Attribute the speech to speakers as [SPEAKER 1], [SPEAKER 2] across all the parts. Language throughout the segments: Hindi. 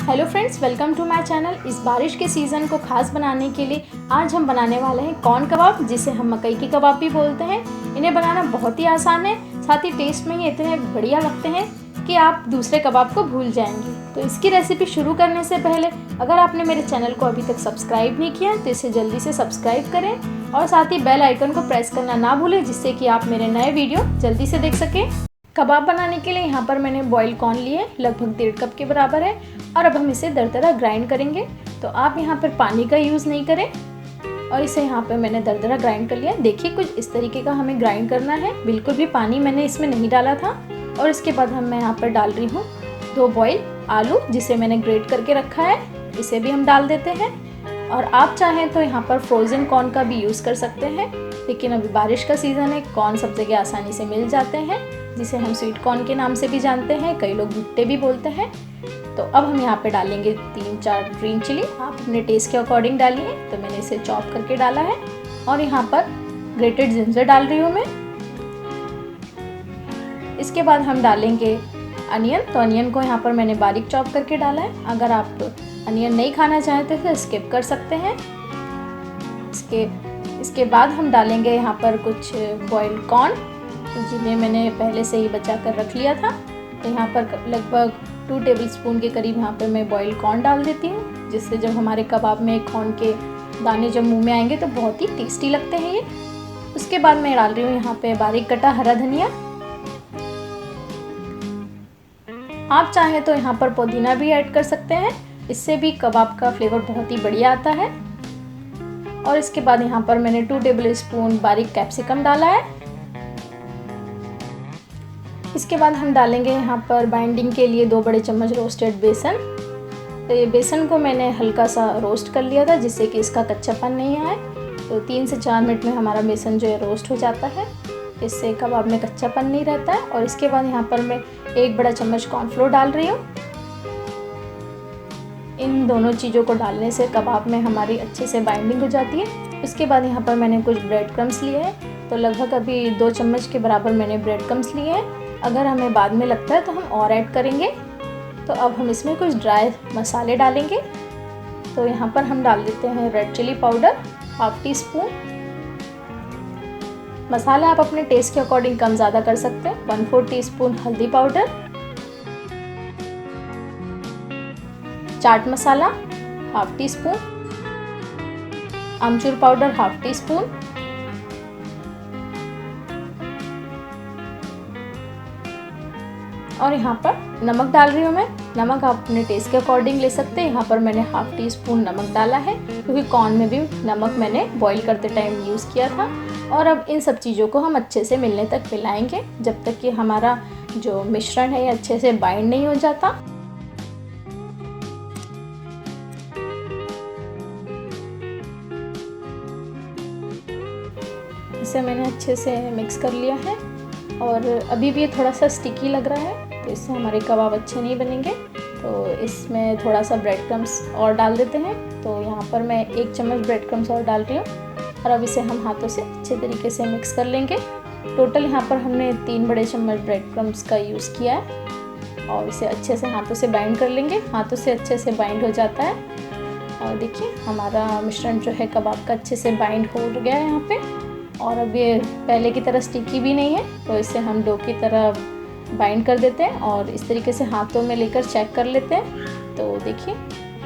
[SPEAKER 1] Hello friends, welcome to my channel. इस बारिश के सीज़न को खास बनाने के लिए आज हम बनाने वाले हैं कॉर्न कबाब, जिसे हम मकई की कबाब भी बोलते हैं। इन्हें बनाना बहुत ही आसान है, साथ ही टेस्ट में ही इतने बढ़िया लगते हैं कि आप दूसरे कबाब को भूल जाएंगे। तो इसकी रेसिपी शुरू करने से पहले अगर आपने मेरे चैनल को अभी तक सब्सक्राइब नहीं किया तो इसे जल्दी से सब्सक्राइब करें और साथ ही बेल आइकन को प्रेस करना ना भूलें, जिससे कि आप मेरे नए वीडियो जल्दी से देख सकें। कबाब बनाने के लिए यहाँ पर मैंने बॉइल्ड कॉर्न लिए, लगभग 1.5 कप के बराबर है, और अब हम इसे दरदरा ग्राइंड करेंगे। तो आप यहाँ पर पानी का यूज़ नहीं करें, और इसे यहाँ पर मैंने दरदरा ग्राइंड कर लिया। देखिए, कुछ इस तरीके का हमें ग्राइंड करना है, बिल्कुल भी पानी मैंने इसमें नहीं डाला था। और इसके बाद मैं यहाँ पर डाल रही हूँ 2 बॉइल आलू, जिसे मैंने ग्रेट करके रखा है, इसे भी हम डाल देते हैं। और आप चाहें तो यहाँ पर फ्रोज़न कॉर्न का भी यूज़ कर सकते हैं, लेकिन अभी बारिश का सीज़न है, कॉर्न सब जगह आसानी से मिल जाते हैं, जिसे हम स्वीट कॉर्न के नाम से भी जानते हैं, कई लोग भुट्टे भी बोलते हैं। तो अब हम यहाँ पे डालेंगे 3-4 ग्रीन चिली, आप अपने टेस्ट के अकॉर्डिंग डालिए। तो मैंने इसे चॉप करके डाला है, और यहाँ पर ग्रेटेड जिंजर डाल रही हूँ मैं। इसके बाद हम डालेंगे अनियन। तो अनियन को यहाँ पर मैंने बारीक चॉप करके डाला है। अगर आप अनियन नहीं खाना चाहते तो स्किप कर सकते हैं। इसके बाद हम डालेंगे यहाँ पर कुछ बॉइल्ड कॉर्न, जिन्हें मैंने पहले से ही बचा कर रख लिया था। तो यहाँ पर लगभग 2 टेबलस्पून के करीब यहाँ पर मैं बॉइल्ड कॉर्न डाल देती हूँ, जिससे जब हमारे कबाब में कॉर्न के दाने जब मुंह में आएंगे तो बहुत ही टेस्टी लगते हैं ये। उसके बाद मैं डाल रही हूँ यहाँ पे बारीक कटा हरा धनिया। आप चाहें तो यहाँ पर पुदीना भी ऐड कर सकते हैं, इससे भी कबाब का फ्लेवर बहुत ही बढ़िया आता है। और इसके बाद यहाँ पर मैंने 2 टेबलस्पून बारीक कैप्सिकम डाला है। इसके बाद हम डालेंगे यहाँ पर बाइंडिंग के लिए 2 बड़े चम्मच रोस्टेड बेसन। तो ये बेसन को मैंने हल्का सा रोस्ट कर लिया था, जिससे कि इसका कच्चापन नहीं आए। तो 3 से 4 मिनट में हमारा बेसन जो है रोस्ट हो जाता है, इससे कबाब में कच्चापन नहीं रहता है। और इसके बाद यहाँ पर मैं 1 बड़ा चम्मच कॉर्नफ्लोर डाल रही हूँ। इन दोनों चीज़ों को डालने से कबाब में हमारी अच्छे से बाइंडिंग हो जाती है। उसके बाद यहाँ पर मैंने कुछ ब्रेड क्रम्स लिए हैं, तो लगभग अभी 2 चम्मच के बराबर मैंने ब्रेड क्रम्स लिए हैं। अगर हमें बाद में लगता है तो हम और ऐड करेंगे। तो अब हम इसमें कुछ ड्राई मसाले डालेंगे। तो यहाँ पर हम डाल देते हैं रेड चिली पाउडर 1/2 टीस्पून। मसाला आप अपने टेस्ट के अकॉर्डिंग कम ज़्यादा कर सकते हैं। 1/4 टीस्पून हल्दी पाउडर, चाट मसाला 1/2 टीस्पून, आमचूर पाउडर 1/2 टीस्पून, और यहाँ पर नमक डाल रही हूँ मैं। नमक आप अपने टेस्ट के अकॉर्डिंग ले सकते हैं। यहाँ पर मैंने 1/2 टीस्पून नमक डाला है, क्योंकि कॉर्न में भी नमक मैंने बॉईल करते टाइम यूज़ किया था। और अब इन सब चीज़ों को हम अच्छे से मिलने तक मिलाएंगे, जब तक कि हमारा जो मिश्रण है अच्छे से बाइंड नहीं हो जाता। इसे मैंने अच्छे से मिक्स कर लिया है, और अभी भी ये थोड़ा सा स्टिकी लग रहा है, तो इससे हमारे कबाब अच्छे नहीं बनेंगे। तो इसमें थोड़ा सा ब्रेड क्रम्स और डाल देते हैं। तो यहाँ पर मैं 1 चम्मच ब्रेड क्रम्स और डाल रही हूँ, और अब इसे हम हाथों से अच्छे तरीके से मिक्स कर लेंगे। टोटल यहाँ पर हमने 3 बड़े चम्मच ब्रेड क्रम्स का यूज़ किया है, और इसे अच्छे से हाथों से बाइंड कर लेंगे। हाथों से अच्छे से बाइंड हो जाता है, और देखिए हमारा मिश्रण जो है कबाब का अच्छे से बाइंड हो गया है यहाँ पे। और अब ये पहले की तरह स्टिकी भी नहीं है, तो इसे हम डो की तरह बाइंड कर देते हैं, और इस तरीके से हाथों में लेकर चेक कर लेते हैं। तो देखिए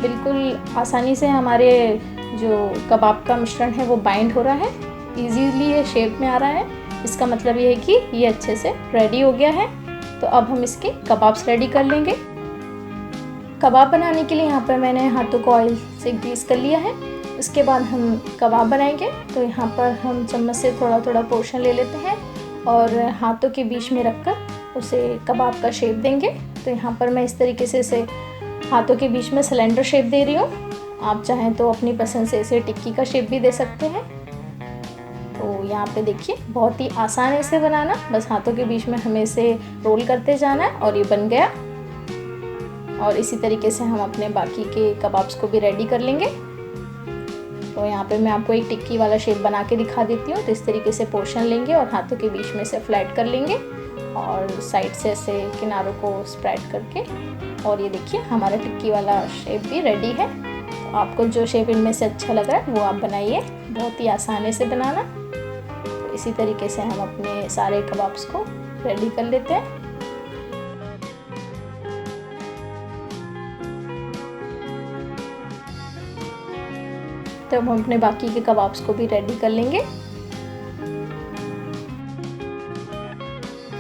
[SPEAKER 1] बिल्कुल आसानी से हमारे जो कबाब का मिश्रण है वो बाइंड हो रहा है, इजीली ये शेप में आ रहा है। इसका मतलब ये है कि ये अच्छे से रेडी हो गया है। तो अब हम इसके कबाब्स रेडी कर लेंगे। कबाब बनाने के लिए यहाँ पर मैंने हाथों को ऑयल से ग्रीस कर लिया है। उसके बाद हम कबाब बनाएंगे। तो यहाँ पर हम चम्मच से थोड़ा थोड़ा पोर्शन ले लेते हैं, और हाथों के बीच में रखकर उसे कबाब का शेप देंगे। तो यहाँ पर मैं इस तरीके से इसे हाथों के बीच में सिलेंडर शेप दे रही हूँ। आप चाहें तो अपनी पसंद से इसे टिक्की का शेप भी दे सकते हैं। तो यहाँ पे देखिए बहुत ही आसान है इसे बनाना, बस हाथों के बीच में हमें इसे रोल करते जाना है, और ये बन गया। और इसी तरीके से हम अपने बाकी के कबाब्स को भी रेडी कर लेंगे। तो यहाँ पे मैं आपको एक टिक्की वाला शेप बना के दिखा देती हूँ। तो इस तरीके से पोर्शन लेंगे और हाथों के बीच में से फ्लैट कर लेंगे, और साइड से ऐसे किनारों को स्प्रेड करके और ये देखिए हमारा टिक्की वाला शेप भी रेडी है। तो आपको जो शेप इनमें से अच्छा लग रहा है वो आप बनाइए, बहुत ही आसानी से बनाना। तो इसी तरीके से हम अपने सारे कबाब्स को रेडी कर लेते हैं। तो हम अपने बाकी के कबाब्स को भी रेडी कर लेंगे।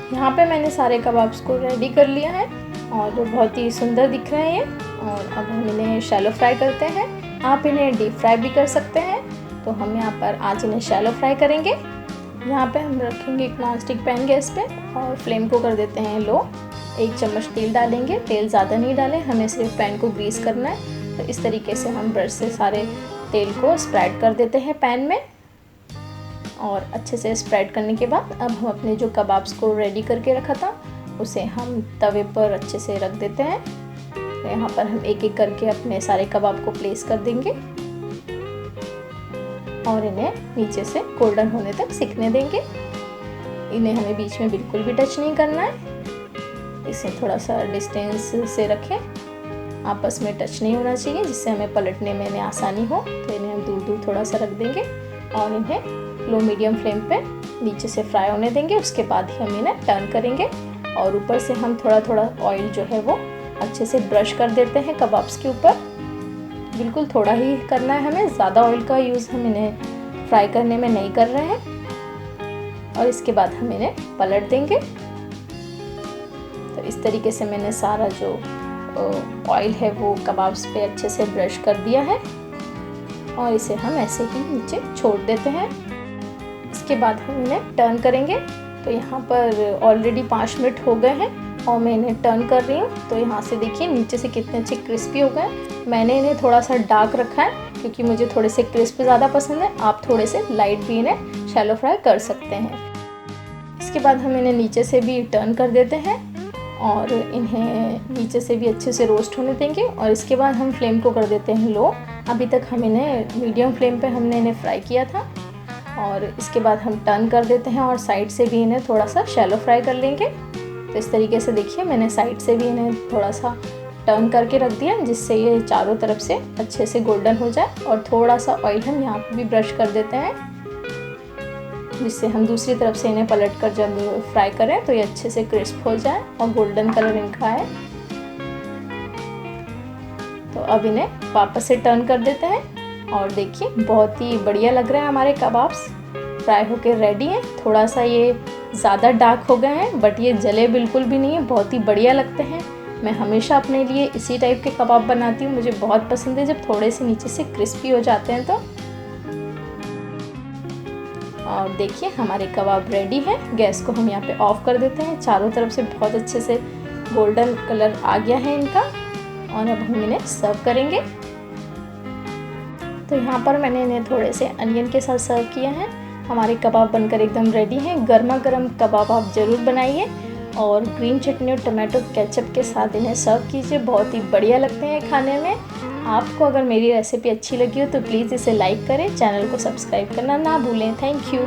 [SPEAKER 1] यहाँ पे मैंने सारे कबाब्स को रेडी कर लिया है और बहुत ही सुंदर दिख रहे हैं ये। और अब हम इन्हें शैलो फ्राई करते हैं। आप इन्हें डीप फ्राई भी कर सकते हैं। तो हम यहाँ पर आज इन्हें शैलो फ्राई करेंगे। यहाँ पे हम रखेंगे एक नॉन स्टिक पैन गैस पे और फ्लेम को कर देते हैं लो। 1 चम्मच तेल डालेंगे। तेल ज़्यादा नहीं डालें, हमें सिर्फ पैन को ग्रीस करना है। तो इस तरीके से हम ब्रश से सारे तेल को स्प्रेड कर देते हैं पैन में। और अच्छे से स्प्रेड करने के बाद अब हम अपने जो कबाब्स को रेडी करके रखा था उसे हम तवे पर अच्छे से रख देते हैं। तो यहाँ पर हम एक एक करके अपने सारे कबाब को प्लेस कर देंगे और इन्हें नीचे से गोल्डन होने तक सिकने देंगे। इन्हें हमें बीच में बिल्कुल भी टच नहीं करना है। इसे थोड़ा सा डिस्टेंस से रखें, आपस में टच नहीं होना चाहिए, जिससे हमें पलटने में इन्हें आसानी हो। तो इन्हें हम दूर दूर थोड़ा सा रख देंगे और इन्हें लो मीडियम फ्लेम पे नीचे से फ्राई होने देंगे। उसके बाद ही हम इन्हें टर्न करेंगे और ऊपर से हम थोड़ा थोड़ा ऑयल जो है वो अच्छे से ब्रश कर देते हैं कबाब्स के ऊपर। बिल्कुल थोड़ा ही करना है हमें, ज़्यादा ऑयल का यूज़ हम इन्हें फ्राई करने में नहीं कर रहे हैं। और इसके बाद हम इन्हें पलट देंगे। तो इस तरीके से मैंने सारा जो ऑयल है वो कबाब्स पे अच्छे से ब्रश कर दिया है और इसे हम ऐसे ही नीचे छोड़ देते हैं। इसके बाद हम इन्हें टर्न करेंगे। तो यहाँ पर ऑलरेडी 5 मिनट हो गए हैं और मैं इन्हें टर्न कर रही हूँ। तो यहाँ से देखिए नीचे से कितने अच्छे क्रिस्पी हो गए। मैंने इन्हें थोड़ा सा डार्क रखा है क्योंकि मुझे थोड़े से क्रिस्प ज़्यादा पसंद है। आप थोड़े से लाइट भी इन्हें शैलो फ्राई कर सकते हैं। इसके बाद हम इन्हें नीचे से भी टर्न कर देते हैं और इन्हें नीचे से भी अच्छे से रोस्ट होने देंगे। और इसके बाद हम फ्लेम को कर देते हैं लो। अभी तक हम इन्हें मीडियम फ्लेम पे हमने इन्हें फ्राई किया था। और इसके बाद हम टर्न कर देते हैं और साइड से भी इन्हें थोड़ा सा शैलो फ्राई कर लेंगे। तो इस तरीके से देखिए मैंने साइड से भी इन्हें थोड़ा सा टर्न करके रख दिया, जिससे ये चारों तरफ से अच्छे से गोल्डन हो जाए। और थोड़ा सा ऑयल हम यहाँ पे भी ब्रश कर देते हैं, जिससे हम दूसरी तरफ से इन्हें पलट कर जब फ्राई करें तो ये अच्छे से क्रिस्प हो जाए और गोल्डन कलर इनका आए। तो अब इन्हें वापस से टर्न कर देते हैं और देखिए बहुत ही बढ़िया लग रहा है हमारे कबाब्स फ्राई होके रेडी हैं। थोड़ा सा ये ज़्यादा डार्क हो गए हैं बट ये जले बिल्कुल भी नहीं है, बहुत ही बढ़िया लगते हैं। मैं हमेशा अपने लिए इसी टाइप के कबाब बनाती हूँ, मुझे बहुत पसंद है जब थोड़े से नीचे से क्रिस्पी हो जाते हैं तो। और देखिए हमारे कबाब रेडी हैं। गैस को हम यहाँ पे ऑफ कर देते हैं। चारों तरफ से बहुत अच्छे से गोल्डन कलर आ गया है इनका और अब हम इन्हें सर्व करेंगे। तो यहाँ पर मैंने इन्हें थोड़े से अनियन के साथ सर्व किया है। हमारे कबाब बनकर एकदम रेडी हैं। गर्मा गर्म कबाब आप ज़रूर बनाइए और ग्रीन चटनी और टमाटो केचप के साथ इन्हें सर्व कीजिए, बहुत ही बढ़िया लगते हैं खाने में। आपको अगर मेरी रेसिपी अच्छी लगी हो तो प्लीज़ इसे लाइक करें, चैनल को सब्सक्राइब करना ना भूलें। Thank you.